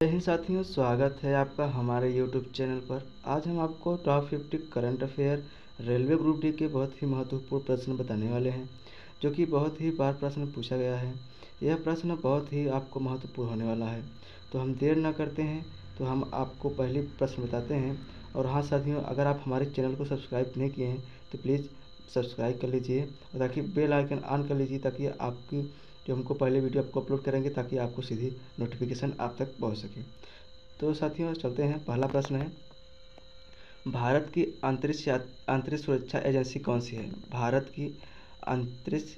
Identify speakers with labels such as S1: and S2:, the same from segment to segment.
S1: जय हिंद साथियों, स्वागत है आपका हमारे YouTube चैनल पर। आज हम आपको top 50 current affair railway group D के बहुत ही महत्वपूर्ण प्रश्न बताने वाले हैं, जो कि बहुत ही बार प्रश्न पूछा गया है। यह प्रश्न बहुत ही आपको महत्वपूर्ण होने वाला है, तो हम देर न करते हैं, तो हम आपको पहले प्रश्न बताते हैं। और हाँ साथियों, अगर आप हमारे चैनल को सब्सक्राइब नहीं किए हैं तो प्लीज़ सब्सक्राइब कर लीजिए और ताकि बेल आइकन ऑन कर लीजिए, ताकि आपकी जो हमको पहले वीडियो आपको अपलोड करेंगे ताकि आपको सीधी नोटिफिकेशन आप तक पहुंच सके। तो साथियों चलते हैं। पहला प्रश्न है, भारत की अंतरिक्ष सुरक्षा एजेंसी कौन सी है? भारत की अंतरिक्ष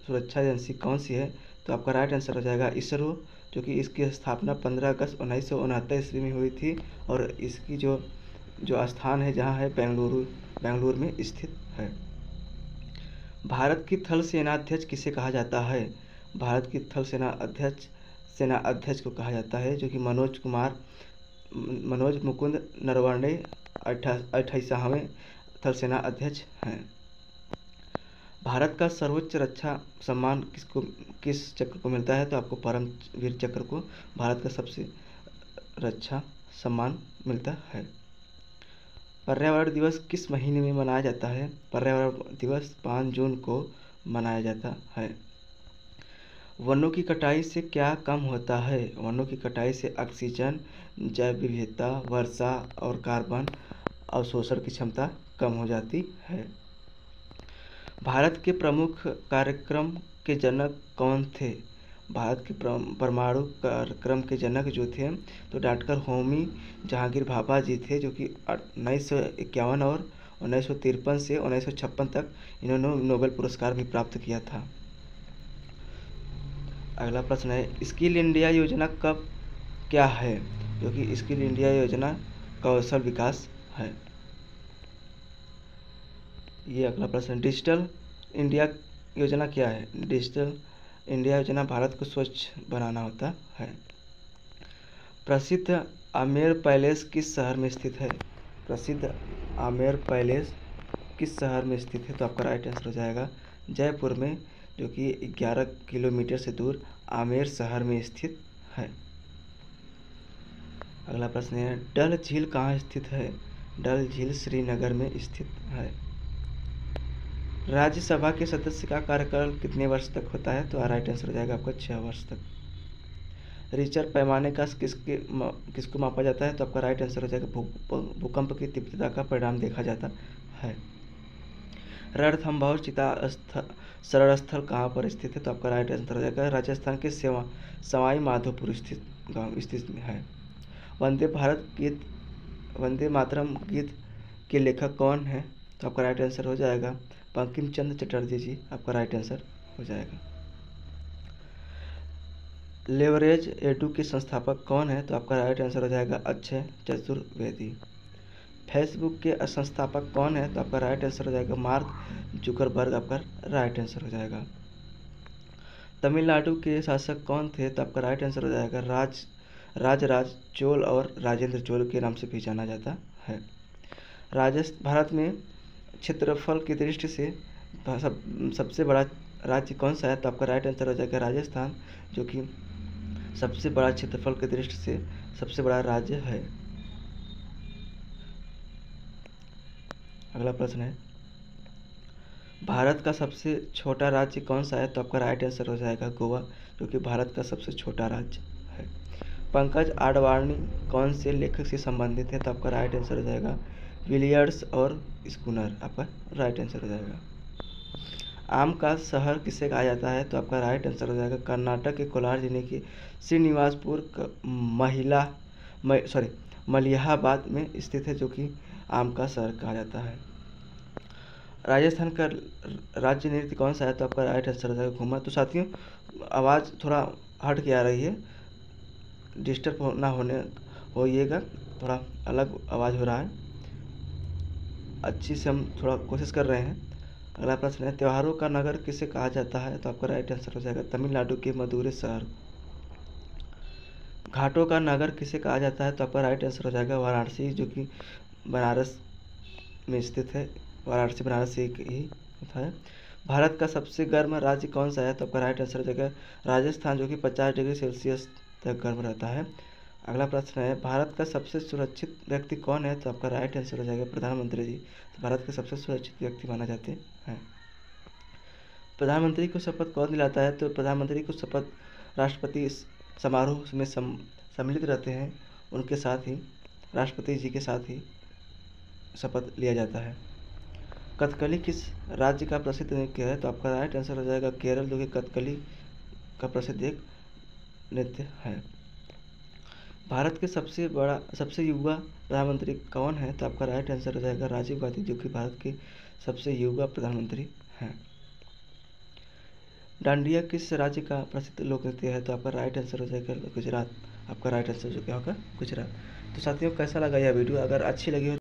S1: सुरक्षा एजेंसी कौन सी है? तो आपका राइट आंसर हो जाएगा इसरो, जो कि इसकी स्थापना 15 अगस्त 1969 ईस्वी में हुई थी। और इसकी जो जो स्थान है जहाँ है बेंगलुरु में स्थित है। भारत की थल सेनाध्यक्ष किसे कहा जाता है? भारत की थल सेना अध्यक्ष को कहा जाता है, जो कि मनोज मुकुंद नरवणे 28वें थल सेना अध्यक्ष हैं। भारत का सर्वोच्च रक्षा सम्मान किस चक्र को मिलता है? तो आपको परमवीर चक्र को भारत का सबसे रक्षा सम्मान मिलता है। पर्यावरण दिवस किस महीने में मनाया जाता है? पर्यावरण दिवस 5 जून को मनाया जाता है। वनों की कटाई से क्या कम होता है? वनों की कटाई से ऑक्सीजन, जैव विविधता, वर्षा और कार्बन अवशोषण की क्षमता कम हो जाती है। भारत के प्रमुख कार्यक्रम के जनक कौन थे? भारत के परमाणु कार्यक्रम के जनक जो थे तो डॉक्टर होमी जहांगीर भाभा जी थे, जो कि 1951 और 1953 से 1956 तक इन्होंने नोबेल पुरस्कार भी प्राप्त किया था। अगला प्रश्न है, स्किल इंडिया योजना कब क्या है? जो कि स्किल इंडिया योजना कौशल विकास है। ये अगला प्रश्न, डिजिटल इंडिया योजना क्या है? डिजिटल इंडिया योजना भारत को स्वच्छ बनाना होता है। प्रसिद्ध आमेर पैलेस किस शहर में स्थित है? प्रसिद्ध आमेर पैलेस किस शहर में स्थित है? तो आपका राइट आंसर हो जाएगा जयपुर में, जो कि 11 किलोमीटर से दूर आमेर शहर में स्थित है। अगला प्रश्न है, डल झील कहाँ स्थित है? डल झील श्रीनगर में स्थित है। राज्यसभा के सदस्य का कार्यकाल कितने वर्ष तक होता है? तो राइट आंसर हो जाएगा आपका 6 वर्ष तक। रिचर पैमाने का किसको मापा जाता है? तो आपका राइट आंसर हो जाएगा भूकंप की तीव्रता का परिणाम देखा जाता है। रणथंभौर शरण स्थल कहाँ पर स्थित है? तो आपका राइट आंसर हो जाएगा राजस्थान के सवाई माधोपुर स्थित में है। वंदे मातरम गीत के लेखक कौन है? तो आपका राइट आंसर हो जाएगा बंकिम चंद्र चटर्जी जी, आपका राइट आंसर हो जाएगा। लेवरेज एडू के संस्थापक कौन है? तो आपका राइट आंसर हो जाएगा अक्षय चतुर्वेदी। फेसबुक के संस्थापक कौन है? तो आपका राइट आंसर हो जाएगा मार्क जुकरबर्ग, आपका राइट आंसर हो जाएगा। तमिलनाडु के शासक कौन थे? तो आपका राइट आंसर हो जाएगा राज चोल और राजेंद्र चोल के नाम से भी जाना जाता है। भारत में क्षेत्रफल की दृष्टि से सबसे बड़ा राज्य कौन सा है? तो आपका राइट आंसर हो जाएगा राजस्थान, जो कि सबसे बड़ा क्षेत्रफल की दृष्टि से सबसे बड़ा राज्य है। अगला प्रश्न है, भारत का सबसे छोटा राज्य कौन सा है? तो आपका राइट आंसर हो जाएगा गोवा, जो कि भारत का सबसे छोटा राज्य है। पंकज आडवाणी कौन से लेखक से संबंधित है? तो आपका राइट आंसर हो जाएगा विलियर्ड्स और स्कूनर, आपका राइट आंसर हो जाएगा। आम का शहर किसे कहा जाता है? तो आपका राइट आंसर हो जाएगा कर्नाटक के कोलार जिले के श्रीनिवासपुर मलिहाबाद में स्थित है, जो कि आम का शहर कहा जाता है। राजस्थान का राज्य नृत्य कौन सा है? तो आपका राइट आंसर हो जाएगा घूमर। तो साथियों, आवाज़ थोड़ा हट के आ रही है, डिस्टर्ब ना होइएगा, थोड़ा अलग आवाज़ हो रहा है, अच्छी से हम थोड़ा कोशिश कर रहे हैं। अगला प्रश्न है, त्योहारों का नगर किसे कहा जाता है? तो आपका राइट आंसर हो जाएगा तमिलनाडु के मदुरै शहर। घाटों का नगर किसे कहा जाता है? तो आपका राइट आंसर हो जाएगा वाराणसी, जो कि बनारस में स्थित है। वाराणसी बनारस एक ही होता है। भारत का सबसे गर्म राज्य कौन सा है? तो आपका राइट आंसर हो जाएगा राजस्थान, जो कि 50 डिग्री सेल्सियस तक गर्म रहता है। अगला प्रश्न है, भारत का सबसे सुरक्षित व्यक्ति कौन है? तो आपका राइट आंसर हो जाएगा प्रधानमंत्री जी। तो भारत के सबसे सुरक्षित व्यक्ति माना जाते हैं। प्रधानमंत्री को शपथ कौन दिलाता है? तो प्रधानमंत्री को शपथ राष्ट्रपति समारोह में सम्मिलित रहते हैं, उनके साथ ही राष्ट्रपति जी के साथ ही शपथ लिया जाता है। कथकली किस राज्य का प्रसिद्ध नृत्य है? तो आपका राइट आंसर हो जाएगा केरल, जो कि कथकली का प्रसिद्ध एक नृत्य है। भारत के सबसे युवा प्रधानमंत्री कौन है? तो आपका राइट आंसर हो जाएगा राजीव गांधी, जो कि भारत के सबसे युवा प्रधानमंत्री हैं। डांडिया किस राज्य का प्रसिद्ध लोक नृत्य है? तो आपका राइट आंसर हो जाएगा गुजरात। आपका राइट आंसर जो क्या होगा? गुजरात। तो साथियों, कैसा लगा यह वीडियो? अगर अच्छी लगी हो